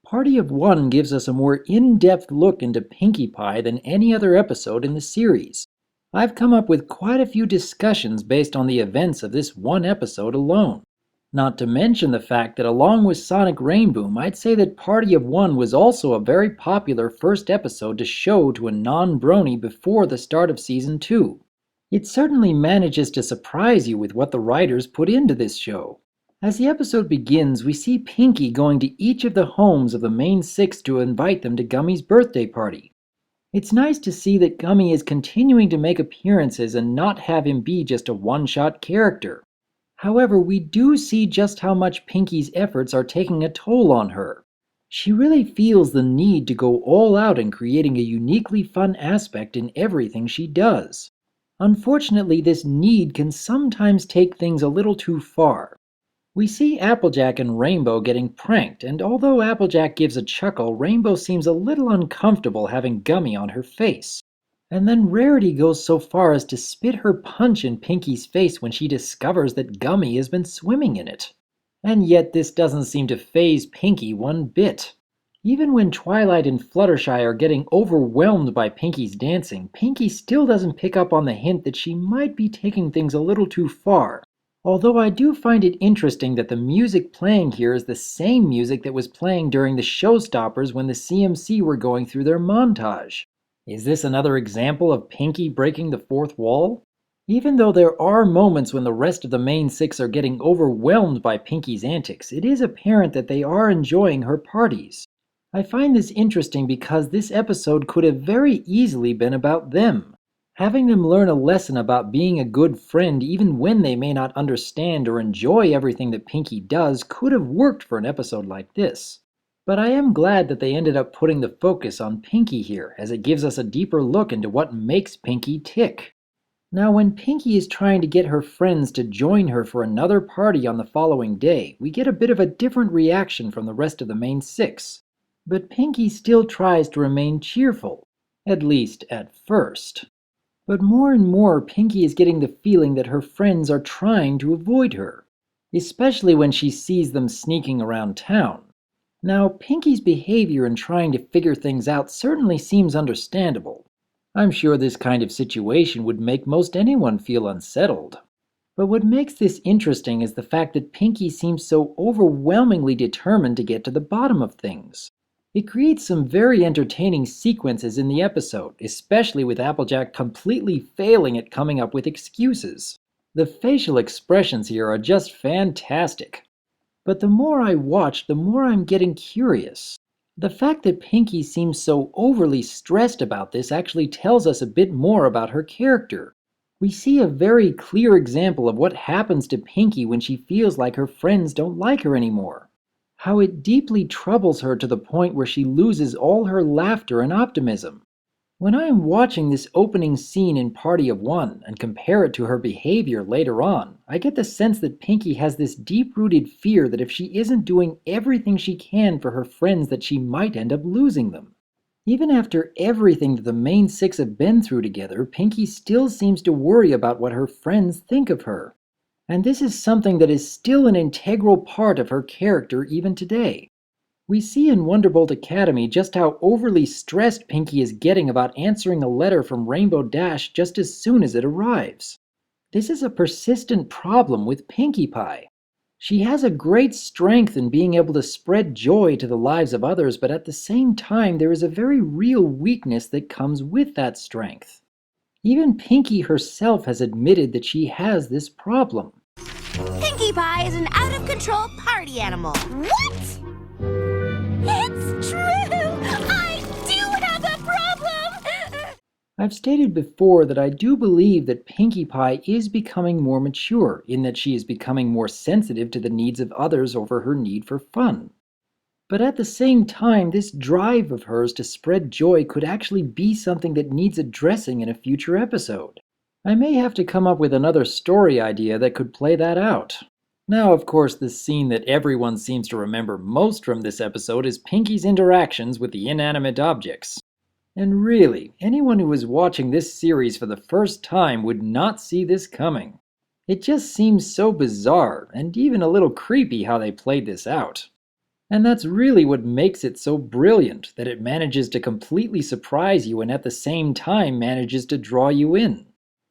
Party of One gives us a more in-depth look into Pinkie Pie than any other episode in the series. I've come up with quite a few discussions based on the events of this one episode alone. Not to mention the fact that along with Sonic Rainboom, I'd say that Party of One was also a very popular first episode to show to a non-brony before the start of Season 2. It certainly manages to surprise you with what the writers put into this show. As the episode begins, we see Pinkie going to each of the homes of the main six to invite them to Gummy's birthday party. It's nice to see that Gummy is continuing to make appearances and not have him be just a one-shot character. However, we do see just how much Pinkie's efforts are taking a toll on her. She really feels the need to go all out in creating a uniquely fun aspect in everything she does. Unfortunately, this need can sometimes take things a little too far. We see Applejack and Rainbow getting pranked, and although Applejack gives a chuckle, Rainbow seems a little uncomfortable having Gummy on her face. And then Rarity goes so far as to spit her punch in Pinkie's face when she discovers that Gummy has been swimming in it. And yet this doesn't seem to faze Pinkie one bit. Even when Twilight and Fluttershy are getting overwhelmed by Pinkie's dancing, Pinkie still doesn't pick up on the hint that she might be taking things a little too far. Although I do find it interesting that the music playing here is the same music that was playing during the Showstoppers when the CMC were going through their montage. Is this another example of Pinkie breaking the fourth wall? Even though there are moments when the rest of the main six are getting overwhelmed by Pinkie's antics, it is apparent that they are enjoying her parties. I find this interesting because this episode could have very easily been about them. Having them learn a lesson about being a good friend even when they may not understand or enjoy everything that Pinkie does could have worked for an episode like this. But I am glad that they ended up putting the focus on Pinkie here, as it gives us a deeper look into what makes Pinkie tick. Now, when Pinkie is trying to get her friends to join her for another party on the following day, we get a bit of a different reaction from the rest of the main six. But Pinkie still tries to remain cheerful, at least at first. But more and more, Pinkie is getting the feeling that her friends are trying to avoid her, especially when she sees them sneaking around town. Now, Pinkie's behavior in trying to figure things out certainly seems understandable. I'm sure this kind of situation would make most anyone feel unsettled. But what makes this interesting is the fact that Pinkie seems so overwhelmingly determined to get to the bottom of things. It creates some very entertaining sequences in the episode, especially with Applejack completely failing at coming up with excuses. The facial expressions here are just fantastic. But the more I watch, the more I'm getting curious. The fact that Pinkie seems so overly stressed about this actually tells us a bit more about her character. We see a very clear example of what happens to Pinkie when she feels like her friends don't like her anymore. How it deeply troubles her to the point where she loses all her laughter and optimism. When I am watching this opening scene in Party of One and compare it to her behavior later on, I get the sense that Pinkie has this deep-rooted fear that if she isn't doing everything she can for her friends that she might end up losing them. Even after everything that the main six have been through together, Pinkie still seems to worry about what her friends think of her. And this is something that is still an integral part of her character even today. We see in Wonderbolt Academy just how overly stressed Pinkie is getting about answering a letter from Rainbow Dash just as soon as it arrives. This is a persistent problem with Pinkie Pie. She has a great strength in being able to spread joy to the lives of others, but at the same time there is a very real weakness that comes with that strength. Even Pinkie herself has admitted that she has this problem. Pinkie Pie is an out-of-control party animal. What? It's true! I do have a problem! I've stated before that I do believe that Pinkie Pie is becoming more mature, in that she is becoming more sensitive to the needs of others over her need for fun. But at the same time, this drive of hers to spread joy could actually be something that needs addressing in a future episode. I may have to come up with another story idea that could play that out. Now, of course, the scene that everyone seems to remember most from this episode is Pinkie's interactions with the inanimate objects. And really, anyone who is watching this series for the first time would not see this coming. It just seems so bizarre, and even a little creepy how they played this out. And that's really what makes it so brilliant, that it manages to completely surprise you and at the same time manages to draw you in.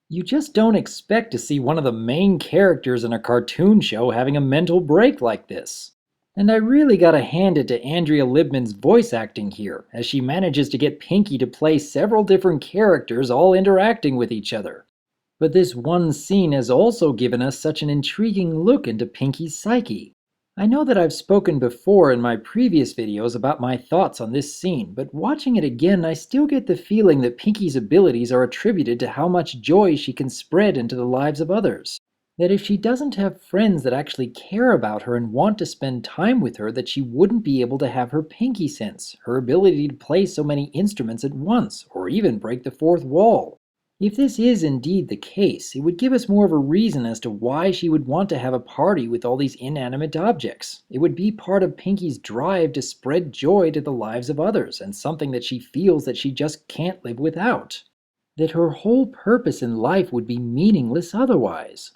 You just don't expect to see one of the main characters in a cartoon show having a mental break like this. And I really gotta hand it to Andrea Libman's voice acting here, as she manages to get Pinkie to play several different characters all interacting with each other. But this one scene has also given us such an intriguing look into Pinkie's psyche. I know that I've spoken before in my previous videos about my thoughts on this scene, but watching it again I still get the feeling that Pinkie's abilities are attributed to how much joy she can spread into the lives of others. That if she doesn't have friends that actually care about her and want to spend time with her, that she wouldn't be able to have her Pinkie sense, her ability to play so many instruments at once, or even break the fourth wall. If this is indeed the case, it would give us more of a reason as to why she would want to have a party with all these inanimate objects. It would be part of Pinkie's drive to spread joy to the lives of others, and something that she feels that she just can't live without. That her whole purpose in life would be meaningless otherwise.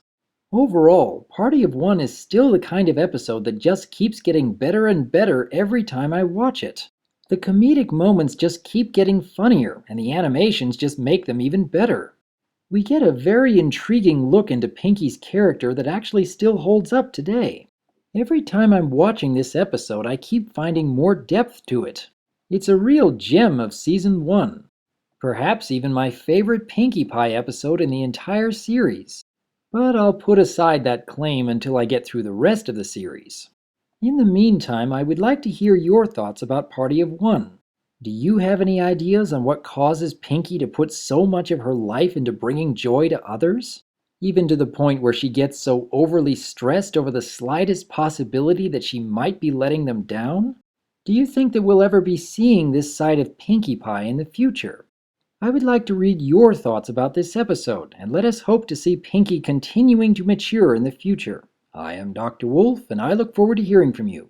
Overall, Party of One is still the kind of episode that just keeps getting better and better every time I watch it. The comedic moments just keep getting funnier, and the animations just make them even better. We get a very intriguing look into Pinkie's character that actually still holds up today. Every time I'm watching this episode, I keep finding more depth to it. It's a real gem of Season 1. Perhaps even my favorite Pinkie Pie episode in the entire series. But I'll put aside that claim until I get through the rest of the series. In the meantime, I would like to hear your thoughts about Party of One. Do you have any ideas on what causes Pinkie to put so much of her life into bringing joy to others? Even to the point where she gets so overly stressed over the slightest possibility that she might be letting them down? Do you think that we'll ever be seeing this side of Pinkie Pie in the future? I would like to read your thoughts about this episode, and let us hope to see Pinkie continuing to mature in the future. I am Dr. Wolf, and I look forward to hearing from you.